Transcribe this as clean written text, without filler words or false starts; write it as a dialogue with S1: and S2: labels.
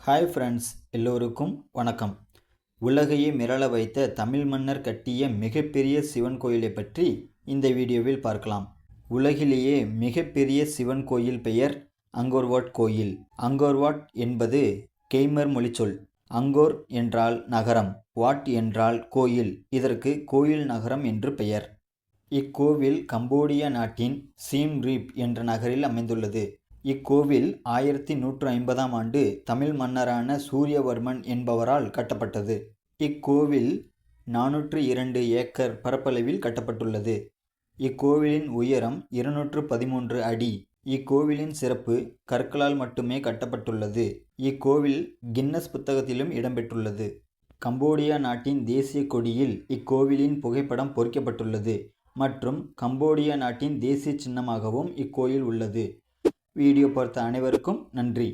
S1: Hi friends, எல்லோருக்கும் வணக்கம். உலகையே மிரள வைத்த தமிழ் மன்னர் கட்டிய மிகப்பெரிய சிவன் கோயிலை பற்றி இந்த வீடியோவில் பார்க்கலாம். உலகிலேயே மிகப்பெரிய சிவன் கோயில் பெயர் அங்கோர்வாட் கோயில். அங்கோர்வாட் என்பது கெய்மர் மொழிச்சொல். அங்கோர் என்றால் நகரம், வாட் என்றால் கோயில். இதற்கு கோயில் நகரம் என்று பெயர். இக்கோவில் கம்போடியா நாட்டின் சீம் ரீப் என்ற நகரில் அமைந்துள்ளது. இக்கோவில் 1150ஆம் ஆண்டு தமிழ் மன்னரான சூரியவர்மன் என்பவரால் கட்டப்பட்டது. இக்கோவில் 402 ஏக்கர் பரப்பளவில் கட்டப்பட்டுள்ளது. இக்கோவிலின் உயரம் 213 அடி. இக்கோவிலின் சிறப்பு கற்களால் மட்டுமே கட்டப்பட்டுள்ளது. இக்கோவில் கின்னஸ் புத்தகத்திலும் இடம்பெற்றுள்ளது. கம்போடியா நாட்டின் தேசிய கொடியில் இக்கோவிலின் புகைப்படம் பொறிக்கப்பட்டுள்ளது மற்றும் கம்போடியா நாட்டின் தேசிய சின்னமாகவும் இக்கோயில் உள்ளது. வீடியோ பார்த்த அனைவருக்கும் நன்றி.